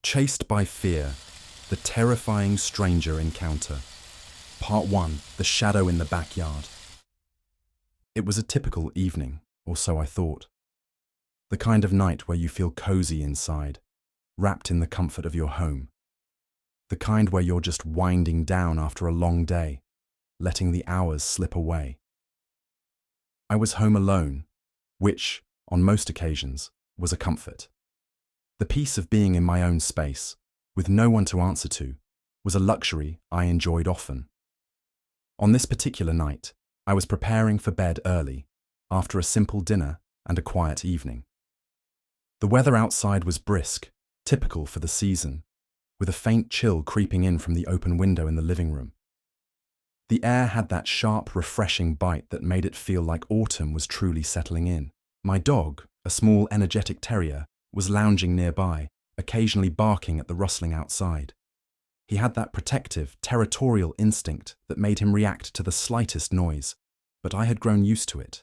Chased by Fear, the Terrifying Stranger Encounter. Part 1, The Shadow in the Backyard. It was a typical evening, or so I thought. The kind of night where you feel cozy inside, wrapped in the comfort of your home. The kind where you're just winding down after a long day, letting the hours slip away. I was home alone, which, on most occasions, was a comfort. The peace of being in my own space, with no one to answer to, was a luxury I enjoyed often. On this particular night, I was preparing for bed early, after a simple dinner and a quiet evening. The weather outside was brisk, typical for the season, with a faint chill creeping in from the open window in the living room. The air had that sharp, refreshing bite that made it feel like autumn was truly settling in. My dog, a small, energetic terrier, was lounging nearby, occasionally barking at the rustling outside. He had that protective, territorial instinct that made him react to the slightest noise, but I had grown used to it.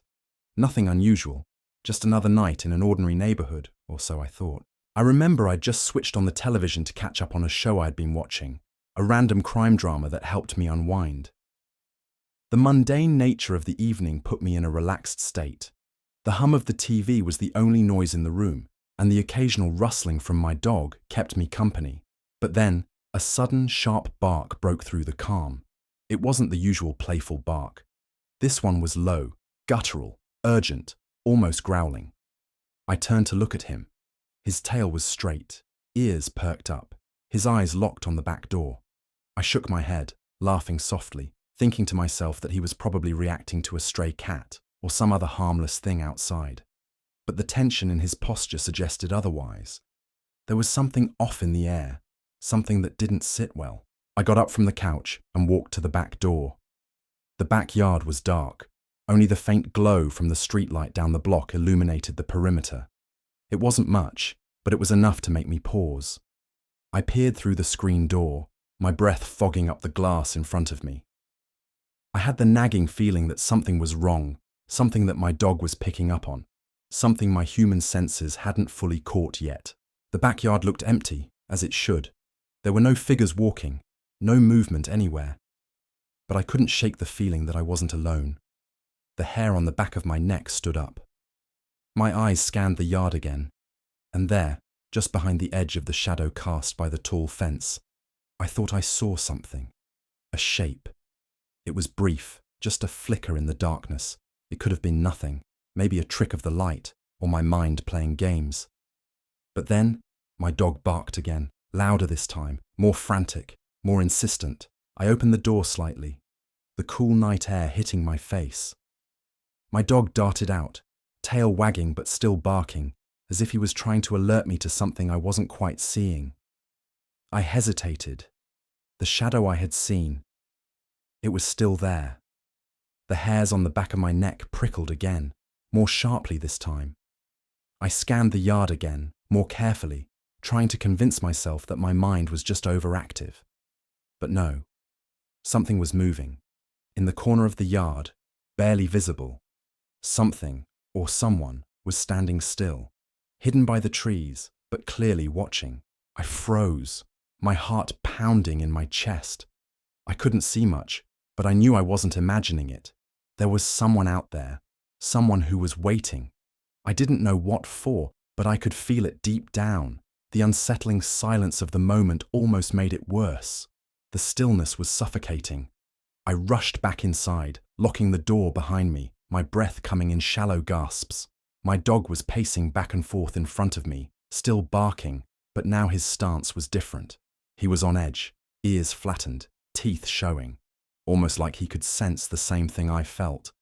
Nothing unusual, just another night in an ordinary neighborhood, or so I thought. I remember I'd just switched on the television to catch up on a show I'd been watching, a random crime drama that helped me unwind. The mundane nature of the evening put me in a relaxed state. The hum of the TV was the only noise in the room, and the occasional rustling from my dog kept me company. But then, a sudden, sharp bark broke through the calm. It wasn't the usual playful bark. This one was low, guttural, urgent, almost growling. I turned to look at him. His tail was straight, ears perked up, his eyes locked on the back door. I shook my head, laughing softly, thinking to myself that he was probably reacting to a stray cat or some other harmless thing outside. But the tension in his posture suggested otherwise. There was something off in the air, something that didn't sit well. I got up from the couch and walked to the back door. The backyard was dark. Only the faint glow from the streetlight down the block illuminated the perimeter. It wasn't much, but it was enough to make me pause. I peered through the screen door, my breath fogging up the glass in front of me. I had the nagging feeling that something was wrong, something that my dog was picking up on. Something my human senses hadn't fully caught yet. The backyard looked empty, as it should. There were no figures walking, no movement anywhere. But I couldn't shake the feeling that I wasn't alone. The hair on the back of my neck stood up. My eyes scanned the yard again, and there, just behind the edge of the shadow cast by the tall fence, I thought I saw something. A shape. It was brief, just a flicker in the darkness. It could have been nothing. Maybe a trick of the light, or my mind playing games. But then, my dog barked again, louder this time, more frantic, more insistent. I opened the door slightly, the cool night air hitting my face. My dog darted out, tail wagging but still barking, as if he was trying to alert me to something I wasn't quite seeing. I hesitated. The shadow I had seen, it was still there. The hairs on the back of my neck prickled again, more sharply this time. I scanned the yard again, more carefully, trying to convince myself that my mind was just overactive. But no, something was moving. In the corner of the yard, barely visible, something, or someone, was standing still, hidden by the trees, but clearly watching. I froze, my heart pounding in my chest. I couldn't see much, but I knew I wasn't imagining it. There was someone out there. Someone who was waiting. I didn't know what for, but I could feel it deep down. The unsettling silence of the moment almost made it worse. The stillness was suffocating. I rushed back inside, locking the door behind me, my breath coming in shallow gasps. My dog was pacing back and forth in front of me, still barking, but now his stance was different. He was on edge, ears flattened, teeth showing, almost like he could sense the same thing I felt.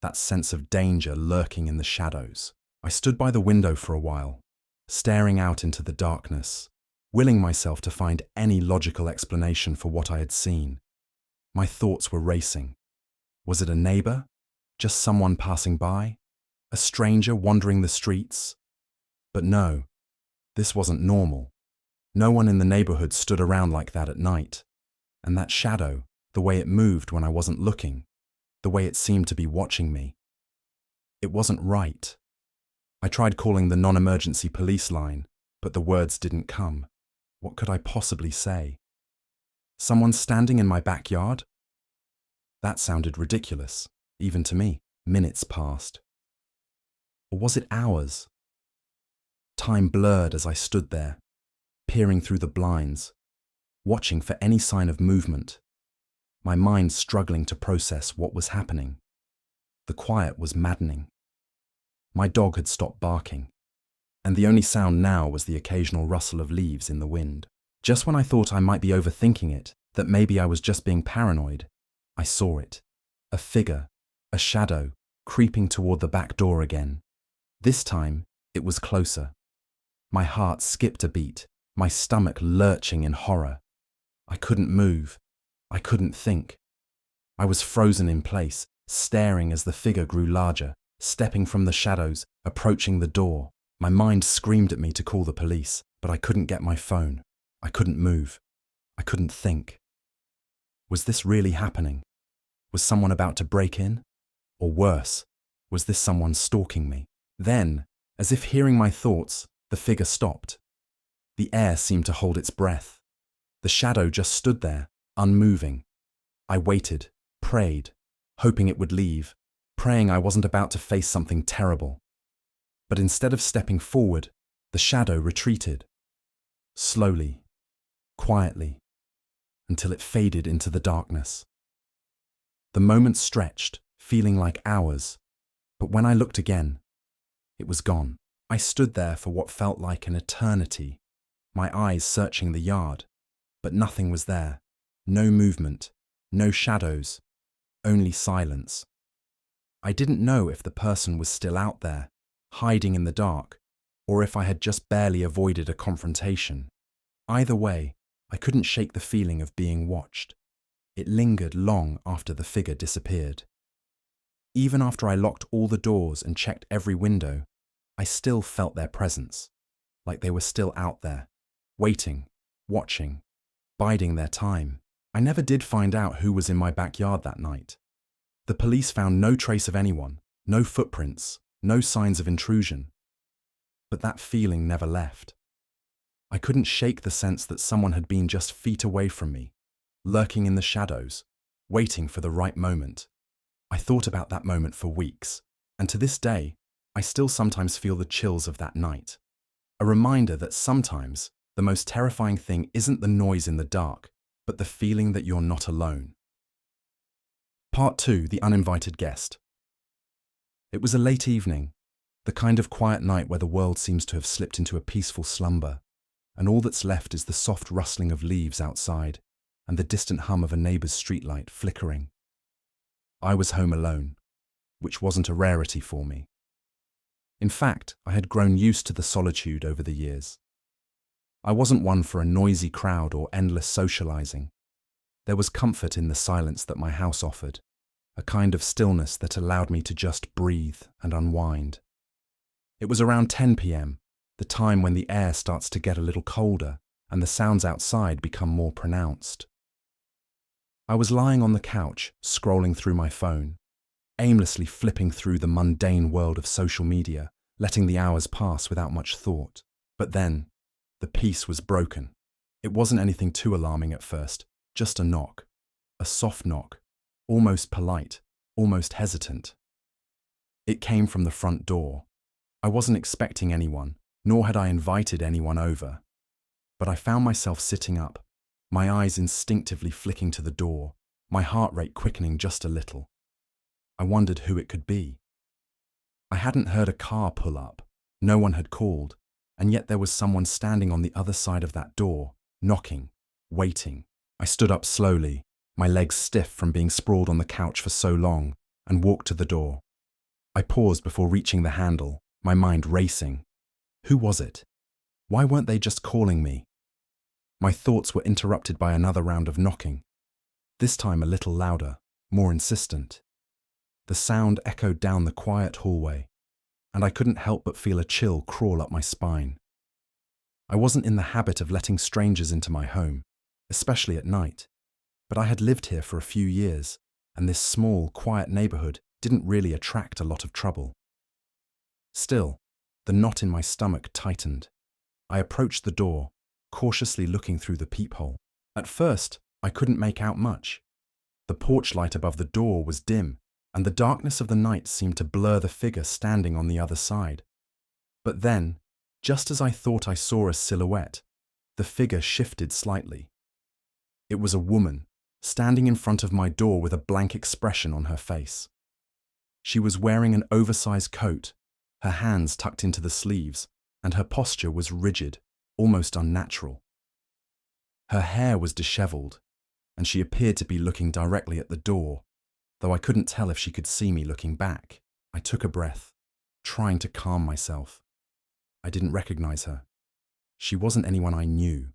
That sense of danger lurking in the shadows. I stood by the window for a while, staring out into the darkness, willing myself to find any logical explanation for what I had seen. My thoughts were racing. Was it a neighbor? Just someone passing by? A stranger wandering the streets? But no, this wasn't normal. No one in the neighborhood stood around like that at night. And that shadow, the way it moved when I wasn't looking, the way it seemed to be watching me. It wasn't right. I tried calling the non-emergency police line, but the words didn't come. What could I possibly say? Someone standing in my backyard? That sounded ridiculous, even to me. Minutes passed. Or was it hours? Time blurred as I stood there, peering through the blinds, watching for any sign of movement, my mind struggling to process what was happening. The quiet was maddening. My dog had stopped barking, and the only sound now was the occasional rustle of leaves in the wind. Just when I thought I might be overthinking it, that maybe I was just being paranoid, I saw it. A figure, a shadow, creeping toward the back door again. This time, it was closer. My heart skipped a beat, my stomach lurching in horror. I couldn't move. I couldn't think. I was frozen in place, staring as the figure grew larger, stepping from the shadows, approaching the door. My mind screamed at me to call the police, but I couldn't get my phone. I couldn't move. I couldn't think. Was this really happening? Was someone about to break in? Or worse, was this someone stalking me? Then, as if hearing my thoughts, the figure stopped. The air seemed to hold its breath. The shadow just stood there, unmoving. I waited, prayed, hoping it would leave, praying I wasn't about to face something terrible. But instead of stepping forward, the shadow retreated. Slowly, quietly, until it faded into the darkness. The moments stretched, feeling like hours, but when I looked again, it was gone. I stood there for what felt like an eternity, my eyes searching the yard, but nothing was there. No movement, no shadows, only silence. I didn't know if the person was still out there, hiding in the dark, or if I had just barely avoided a confrontation. Either way, I couldn't shake the feeling of being watched. It lingered long after the figure disappeared. Even after I locked all the doors and checked every window, I still felt their presence, like they were still out there, waiting, watching, biding their time. I never did find out who was in my backyard that night. The police found no trace of anyone, no footprints, no signs of intrusion. But that feeling never left. I couldn't shake the sense that someone had been just feet away from me, lurking in the shadows, waiting for the right moment. I thought about that moment for weeks, and to this day, I still sometimes feel the chills of that night. A reminder that sometimes the most terrifying thing isn't the noise in the dark, but the feeling that you're not alone. Part 2, The Uninvited Guest. It was a late evening, the kind of quiet night where the world seems to have slipped into a peaceful slumber, and all that's left is the soft rustling of leaves outside and the distant hum of a neighbour's streetlight flickering. I was home alone, which wasn't a rarity for me. In fact, I had grown used to the solitude over the years. I wasn't one for a noisy crowd or endless socializing. There was comfort in the silence that my house offered, a kind of stillness that allowed me to just breathe and unwind. It was around 10 p.m., the time when the air starts to get a little colder and the sounds outside become more pronounced. I was lying on the couch, scrolling through my phone, aimlessly flipping through the mundane world of social media, letting the hours pass without much thought. But then, the peace was broken. It wasn't anything too alarming at first, just a knock. A soft knock, almost polite, almost hesitant. It came from the front door. I wasn't expecting anyone, nor had I invited anyone over. But I found myself sitting up, my eyes instinctively flicking to the door, my heart rate quickening just a little. I wondered who it could be. I hadn't heard a car pull up, no one had called, and yet there was someone standing on the other side of that door, knocking, waiting. I stood up slowly, my legs stiff from being sprawled on the couch for so long, and walked to the door. I paused before reaching the handle, my mind racing. Who was it? Why weren't they just calling me? My thoughts were interrupted by another round of knocking, this time a little louder, more insistent. The sound echoed down the quiet hallway, and I couldn't help but feel a chill crawl up my spine. I wasn't in the habit of letting strangers into my home, especially at night, but I had lived here for a few years, and this small, quiet neighborhood didn't really attract a lot of trouble. Still, the knot in my stomach tightened. I approached the door, cautiously looking through the peephole. At first, I couldn't make out much. The porch light above the door was dim, and the darkness of the night seemed to blur the figure standing on the other side. But then, just as I thought I saw a silhouette, the figure shifted slightly. It was a woman, standing in front of my door with a blank expression on her face. She was wearing an oversized coat, her hands tucked into the sleeves, and her posture was rigid, almost unnatural. Her hair was disheveled, and she appeared to be looking directly at the door, though I couldn't tell if she could see me looking back. I took a breath, trying to calm myself. I didn't recognize her. She wasn't anyone I knew,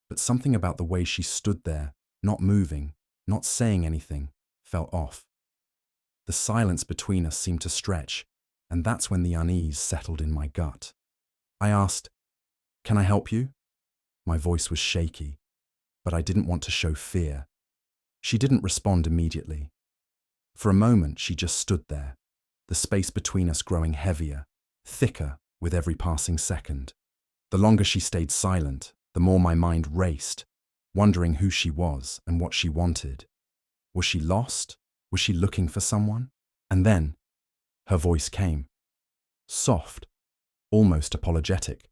but something about the way she stood there, not moving, not saying anything, felt off. The silence between us seemed to stretch, and that's when the unease settled in my gut. I asked, "Can I help you?" My voice was shaky, but I didn't want to show fear. She didn't respond immediately. For a moment, she just stood there, the space between us growing heavier, thicker with every passing second. The longer she stayed silent, the more my mind raced, wondering who she was and what she wanted. Was she lost? Was she looking for someone? And then, her voice came. Soft, almost apologetic,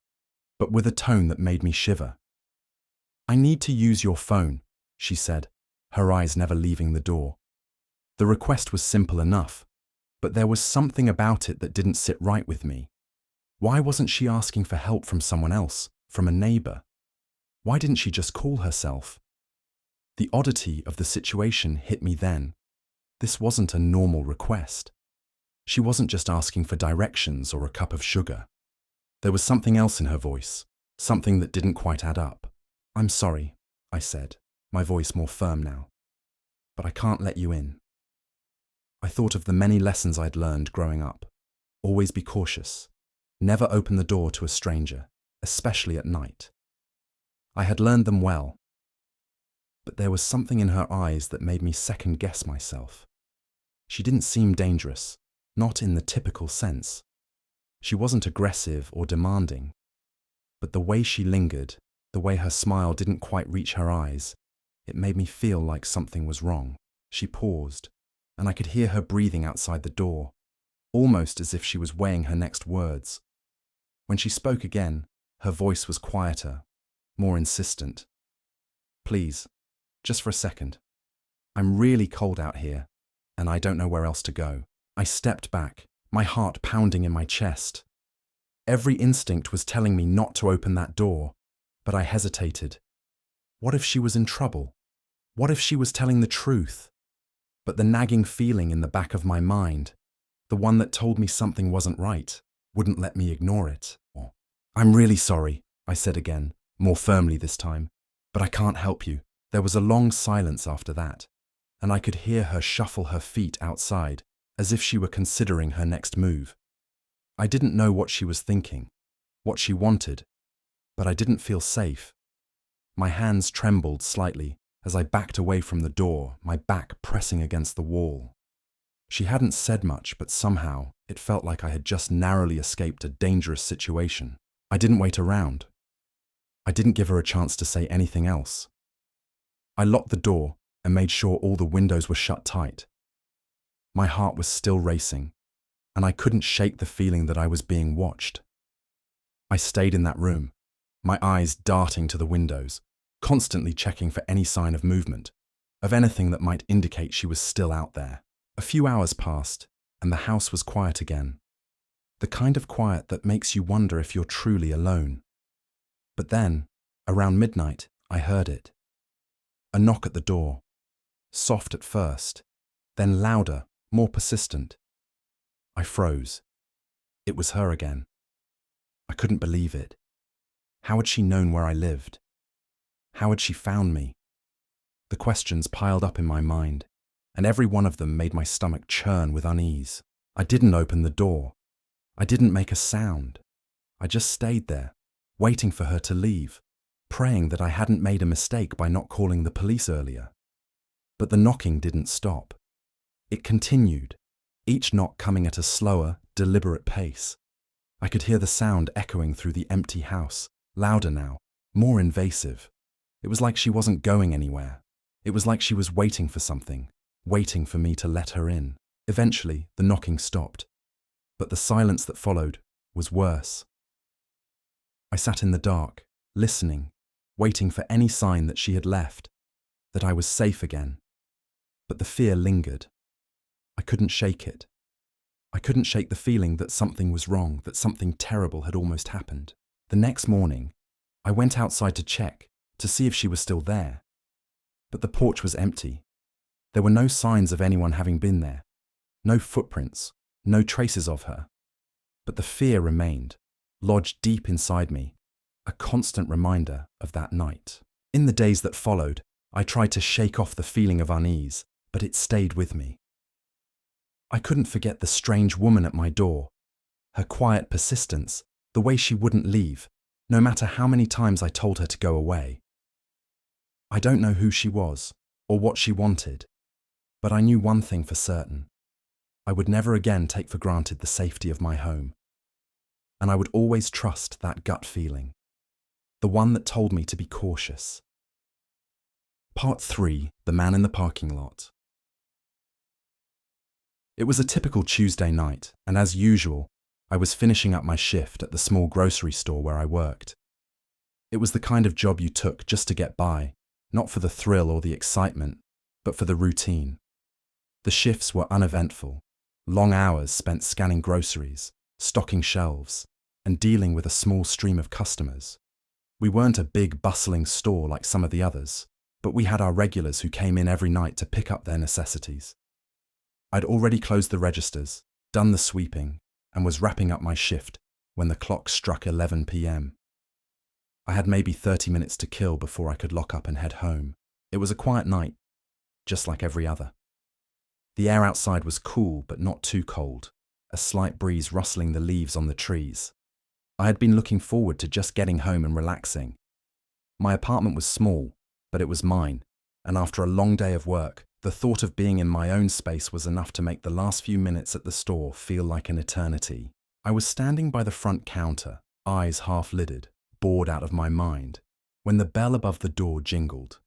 but with a tone that made me shiver. "I need to use your phone," she said, her eyes never leaving the door. The request was simple enough, but there was something about it that didn't sit right with me. Why wasn't she asking for help from someone else, from a neighbor? Why didn't she just call herself? The oddity of the situation hit me then. This wasn't a normal request. She wasn't just asking for directions or a cup of sugar. There was something else in her voice, something that didn't quite add up. "I'm sorry," I said, my voice more firm now, "but I can't let you in." I thought of the many lessons I'd learned growing up. Always be cautious. Never open the door to a stranger, especially at night. I had learned them well, but there was something in her eyes that made me second-guess myself. She didn't seem dangerous, not in the typical sense. She wasn't aggressive or demanding, but the way she lingered, the way her smile didn't quite reach her eyes, it made me feel like something was wrong. She paused, and I could hear her breathing outside the door, almost as if she was weighing her next words. When she spoke again, her voice was quieter, more insistent. "Please, just for a second. I'm really cold out here, and I don't know where else to go." I stepped back, my heart pounding in my chest. Every instinct was telling me not to open that door, but I hesitated. What if she was in trouble? What if she was telling the truth? But the nagging feeling in the back of my mind, the one that told me something wasn't right, wouldn't let me ignore it. "I'm really sorry," I said again, more firmly this time, "but I can't help you." There was a long silence after that, and I could hear her shuffle her feet outside, as if she were considering her next move. I didn't know what she was thinking, what she wanted, but I didn't feel safe. My hands trembled slightly as I backed away from the door, my back pressing against the wall. She hadn't said much, but somehow it felt like I had just narrowly escaped a dangerous situation. I didn't wait around. I didn't give her a chance to say anything else. I locked the door and made sure all the windows were shut tight. My heart was still racing, and I couldn't shake the feeling that I was being watched. I stayed in that room, my eyes darting to the windows, constantly checking for any sign of movement, of anything that might indicate she was still out there. A few hours passed, and the house was quiet again. The kind of quiet that makes you wonder if you're truly alone. But then, around midnight, I heard it. A knock at the door. Soft at first, then louder, more persistent. I froze. It was her again. I couldn't believe it. How had she known where I lived? How had she found me? The questions piled up in my mind, and every one of them made my stomach churn with unease. I didn't open the door. I didn't make a sound. I just stayed there, waiting for her to leave, praying that I hadn't made a mistake by not calling the police earlier. But the knocking didn't stop. It continued, each knock coming at a slower, deliberate pace. I could hear the sound echoing through the empty house, louder now, more invasive. It was like she wasn't going anywhere. It was like she was waiting for something, waiting for me to let her in. Eventually, the knocking stopped, but the silence that followed was worse. I sat in the dark, listening, waiting for any sign that she had left, that I was safe again. But the fear lingered. I couldn't shake it. I couldn't shake the feeling that something was wrong, that something terrible had almost happened. The next morning, I went outside to check, to see if she was still there. But the porch was empty. There were no signs of anyone having been there. No footprints, no traces of her. But the fear remained, lodged deep inside me, a constant reminder of that night. In the days that followed, I tried to shake off the feeling of unease, but it stayed with me. I couldn't forget the strange woman at my door, her quiet persistence, the way she wouldn't leave, no matter how many times I told her to go away. I don't know who she was or what she wanted, but I knew one thing for certain. I would never again take for granted the safety of my home. And I would always trust that gut feeling, the one that told me to be cautious. Part 3: The Man in the Parking Lot. It was a typical Tuesday night, and as usual, I was finishing up my shift at the small grocery store where I worked. It was the kind of job you took just to get by, not for the thrill or the excitement, but for the routine. The shifts were uneventful, long hours spent scanning groceries, stocking shelves, and dealing with a small stream of customers. We weren't a big, bustling store like some of the others, but we had our regulars who came in every night to pick up their necessities. I'd already closed the registers, done the sweeping, and was wrapping up my shift when the clock struck 11 p.m. I had maybe 30 minutes to kill before I could lock up and head home. It was a quiet night, just like every other. The air outside was cool but not too cold, a slight breeze rustling the leaves on the trees. I had been looking forward to just getting home and relaxing. My apartment was small, but it was mine, and after a long day of work, the thought of being in my own space was enough to make the last few minutes at the store feel like an eternity. I was standing by the front counter, eyes half-lidded, bored out of my mind, when the bell above the door jingled.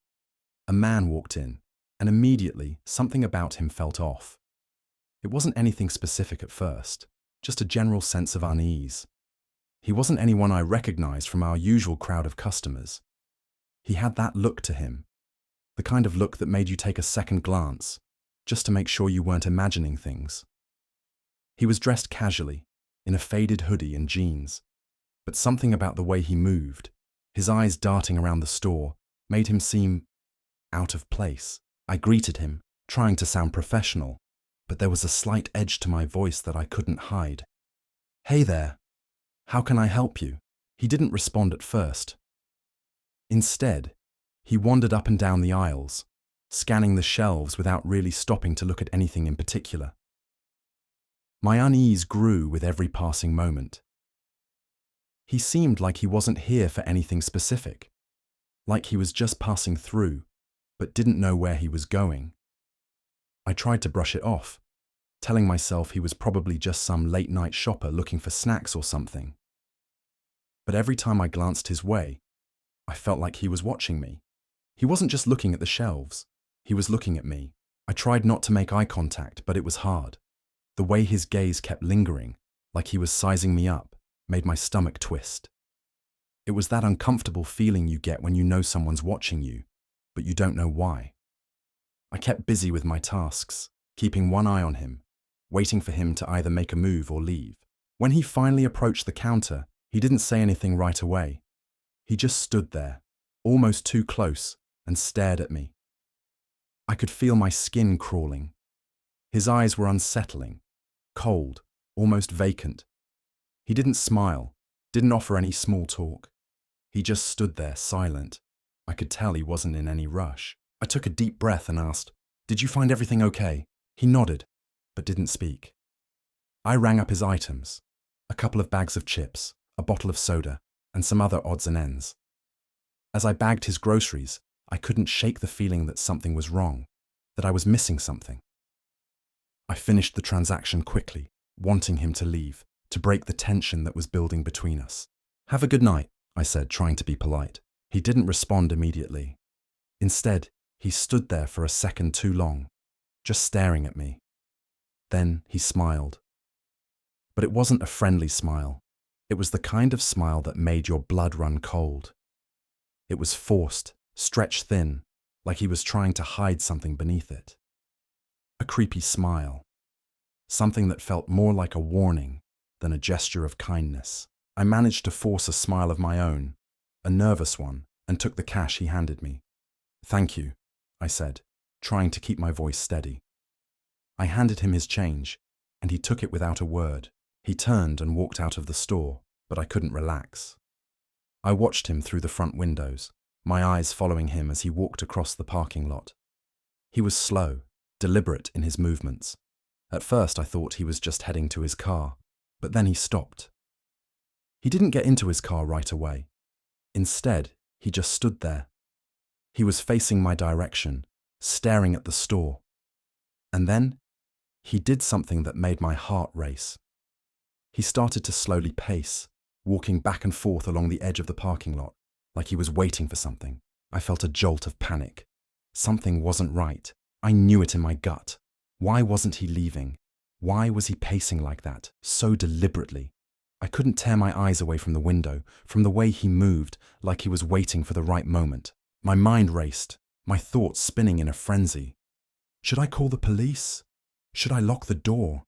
A man walked in, and immediately something about him felt off. It wasn't anything specific at first, just a general sense of unease. He wasn't anyone I recognized from our usual crowd of customers. He had that look to him, the kind of look that made you take a second glance, just to make sure you weren't imagining things. He was dressed casually, in a faded hoodie and jeans, but something about the way he moved, his eyes darting around the store, made him seem out of place. I greeted him, trying to sound professional, but there was a slight edge to my voice that I couldn't hide. "Hey there, how can I help you?" He didn't respond at first. Instead, he wandered up and down the aisles, scanning the shelves without really stopping to look at anything in particular. My unease grew with every passing moment. He seemed like he wasn't here for anything specific, like he was just passing through, but didn't know where he was going. I tried to brush it off, telling myself he was probably just some late-night shopper looking for snacks or something. But every time I glanced his way, I felt like he was watching me. He wasn't just looking at the shelves, he was looking at me. I tried not to make eye contact, but it was hard. The way his gaze kept lingering, like he was sizing me up, made my stomach twist. It was that uncomfortable feeling you get when you know someone's watching you, but you don't know why. I kept busy with my tasks, keeping one eye on him, waiting for him to either make a move or leave. When he finally approached the counter, he didn't say anything right away. He just stood there, almost too close, and stared at me. I could feel my skin crawling. His eyes were unsettling, cold, almost vacant. He didn't smile, didn't offer any small talk. He just stood there, silent. I could tell he wasn't in any rush. I took a deep breath and asked, "Did you find everything okay?" He nodded, but didn't speak. I rang up his items, a couple of bags of chips, a bottle of soda, and some other odds and ends. As I bagged his groceries, I couldn't shake the feeling that something was wrong, that I was missing something. I finished the transaction quickly, wanting him to leave, to break the tension that was building between us. "Have a good night," I said, trying to be polite. He didn't respond immediately. Instead, he stood there for a second too long, just staring at me. Then he smiled. But it wasn't a friendly smile. It was the kind of smile that made your blood run cold. It was forced, stretched thin, like he was trying to hide something beneath it. A creepy smile. Something that felt more like a warning than a gesture of kindness. I managed to force a smile of my own, a nervous one, and took the cash he handed me. "Thank you," I said, trying to keep my voice steady. I handed him his change, and he took it without a word. He turned and walked out of the store, but I couldn't relax. I watched him through the front windows, my eyes following him as he walked across the parking lot. He was slow, deliberate in his movements. At first I thought he was just heading to his car, but then he stopped. He didn't get into his car right away. Instead, he just stood there. He was facing my direction, staring at the store. And then, he did something that made my heart race. He started to slowly pace, walking back and forth along the edge of the parking lot, like he was waiting for something. I felt a jolt of panic. Something wasn't right. I knew it in my gut. Why wasn't he leaving? Why was he pacing like that, so deliberately? I couldn't tear my eyes away from the window, from the way he moved, like he was waiting for the right moment. My mind raced, my thoughts spinning in a frenzy. Should I call the police? Should I lock the door?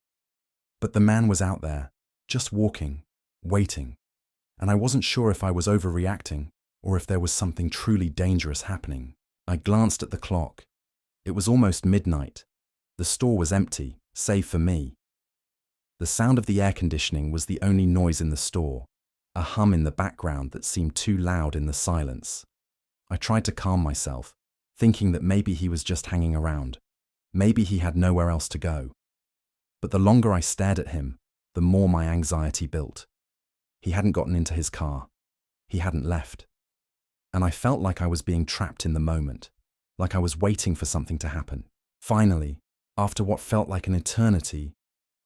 But the man was out there, just walking, waiting, and I wasn't sure if I was overreacting or if there was something truly dangerous happening. I glanced at the clock. It was almost midnight. The store was empty, save for me. The sound of the air conditioning was the only noise in the store, a hum in the background that seemed too loud in the silence. I tried to calm myself, thinking that maybe he was just hanging around. Maybe he had nowhere else to go. But the longer I stared at him, the more my anxiety built. He hadn't gotten into his car. He hadn't left. And I felt like I was being trapped in the moment, like I was waiting for something to happen. Finally, after what felt like an eternity,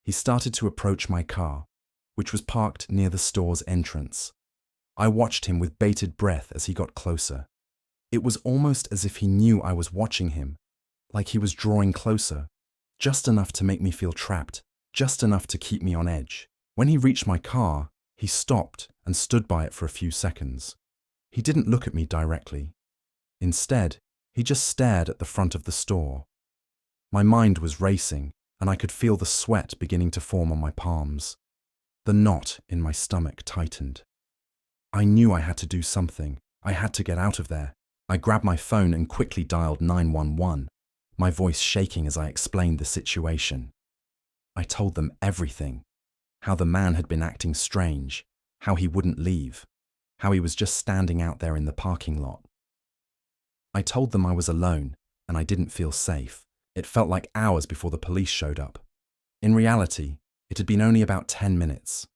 he started to approach my car, which was parked near the store's entrance. I watched him with bated breath as he got closer. It was almost as if he knew I was watching him, like he was drawing closer, just enough to make me feel trapped, just enough to keep me on edge. When he reached my car, he stopped and stood by it for a few seconds. He didn't look at me directly. Instead, he just stared at the front of the store. My mind was racing, and I could feel the sweat beginning to form on my palms. The knot in my stomach tightened. I knew I had to do something. I had to get out of there. I grabbed my phone and quickly dialed 911, my voice shaking as I explained the situation. I told them everything. How the man had been acting strange, how he wouldn't leave, how he was just standing out there in the parking lot. I told them I was alone and I didn't feel safe. It felt like hours before the police showed up. In reality, it had been only about 10 minutes,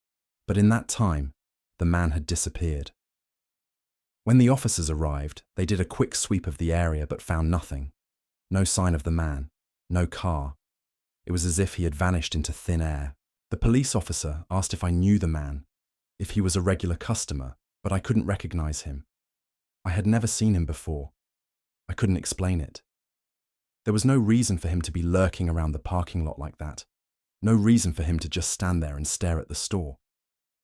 but in that time, the man had disappeared. When the officers arrived, they did a quick sweep of the area but found nothing. No sign of the man, no car. It was as if he had vanished into thin air. The police officer asked if I knew the man, if he was a regular customer, but I couldn't recognize him. I had never seen him before. I couldn't explain it. There was no reason for him to be lurking around the parking lot like that. No reason for him to just stand there and stare at the store.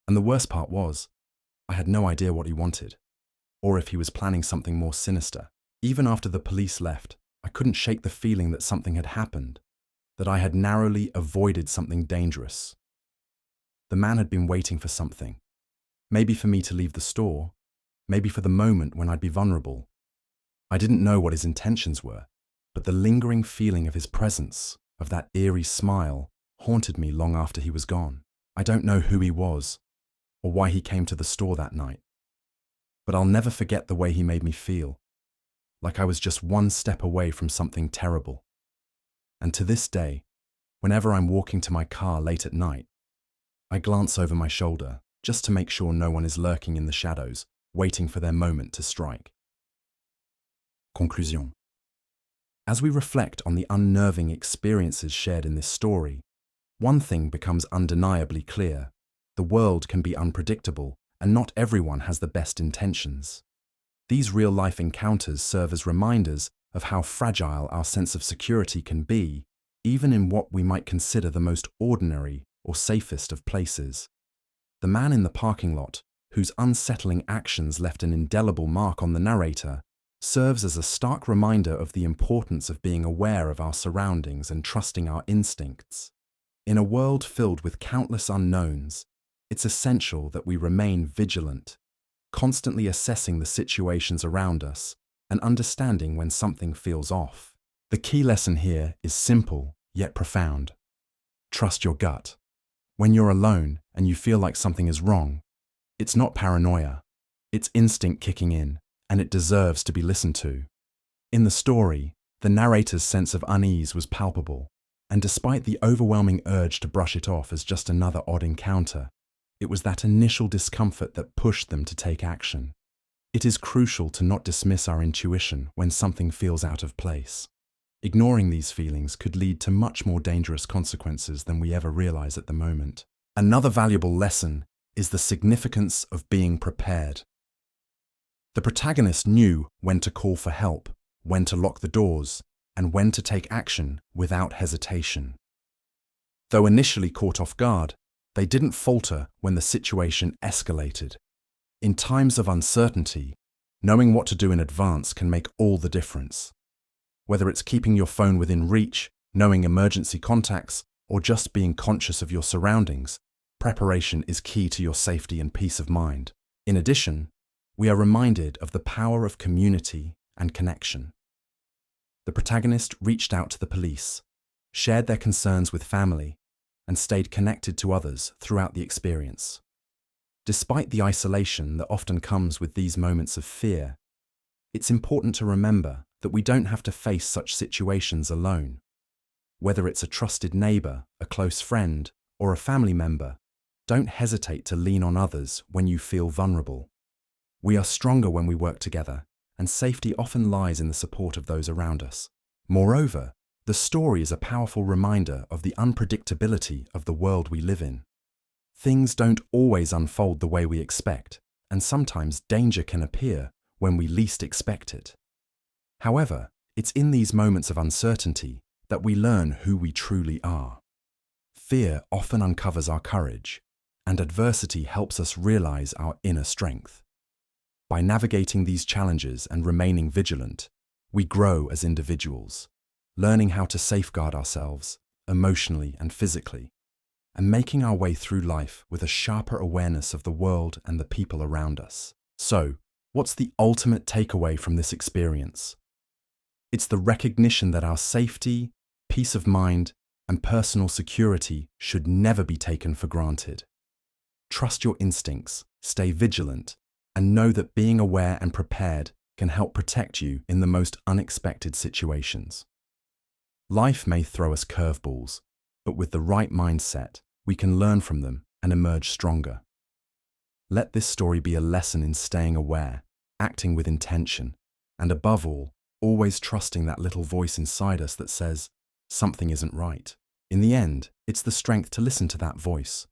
And the worst part was, I had no idea what he wanted, or if he was planning something more sinister. Even after the police left, I couldn't shake the feeling that something had happened, that I had narrowly avoided something dangerous. The man had been waiting for something. Maybe for me to leave the store, maybe for the moment when I'd be vulnerable. I didn't know what his intentions were, but the lingering feeling of his presence, of that eerie smile, haunted me long after he was gone. I don't know who he was, or why he came to the store that night, but I'll never forget the way he made me feel, like I was just one step away from something terrible. And to this day, whenever I'm walking to my car late at night, I glance over my shoulder just to make sure no one is lurking in the shadows, waiting for their moment to strike. Conclusion. As we reflect on the unnerving experiences shared in this story, one thing becomes undeniably clear. The world can be unpredictable, and not everyone has the best intentions. These real-life encounters serve as reminders of how fragile our sense of security can be, even in what we might consider the most ordinary or safest of places. The man in the parking lot, whose unsettling actions left an indelible mark on the narrator, serves as a stark reminder of the importance of being aware of our surroundings and trusting our instincts. In a world filled with countless unknowns, it's essential that we remain vigilant, constantly assessing the situations around us and understanding when something feels off. The key lesson here is simple yet profound. Trust your gut. When you're alone and you feel like something is wrong, it's not paranoia, it's instinct kicking in, and it deserves to be listened to. In the story, the narrator's sense of unease was palpable, and despite the overwhelming urge to brush it off as just another odd encounter, it was that initial discomfort that pushed them to take action. It is crucial to not dismiss our intuition when something feels out of place. Ignoring these feelings could lead to much more dangerous consequences than we ever realize at the moment. Another valuable lesson is the significance of being prepared. The protagonist knew when to call for help, when to lock the doors, and when to take action without hesitation. Though initially caught off guard, they didn't falter when the situation escalated. In times of uncertainty, knowing what to do in advance can make all the difference. Whether it's keeping your phone within reach, knowing emergency contacts, or just being conscious of your surroundings, preparation is key to your safety and peace of mind. In addition, we are reminded of the power of community and connection. The protagonist reached out to the police, shared their concerns with family, and stayed connected to others throughout the experience. Despite the isolation that often comes with these moments of fear, it's important to remember that we don't have to face such situations alone. Whether it's a trusted neighbor, a close friend, or a family member, don't hesitate to lean on others when you feel vulnerable. We are stronger when we work together, and safety often lies in the support of those around us. Moreover, the story is a powerful reminder of the unpredictability of the world we live in. Things don't always unfold the way we expect, and sometimes danger can appear when we least expect it. However, it's in these moments of uncertainty that we learn who we truly are. Fear often uncovers our courage, and adversity helps us realize our inner strength. By navigating these challenges and remaining vigilant, we grow as individuals, learning how to safeguard ourselves emotionally and physically, and making our way through life with a sharper awareness of the world and the people around us. So, what's the ultimate takeaway from this experience? It's the recognition that our safety, peace of mind, and personal security should never be taken for granted. Trust your instincts, stay vigilant, and know that being aware and prepared can help protect you in the most unexpected situations. Life may throw us curveballs, but with the right mindset, we can learn from them and emerge stronger. Let this story be a lesson in staying aware, acting with intention, and above all, always trusting that little voice inside us that says, something isn't right. In the end, it's the strength to listen to that voice,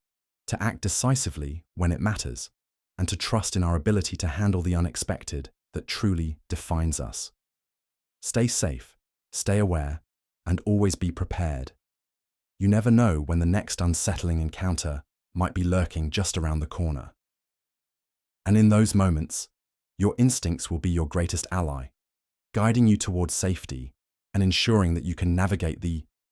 to act decisively when it matters, and to trust in our ability to handle the unexpected that truly defines us. Stay safe, stay aware, and always be prepared. You never know when the next unsettling encounter might be lurking just around the corner. And in those moments, your instincts will be your greatest ally, guiding you towards safety and ensuring that you can navigate the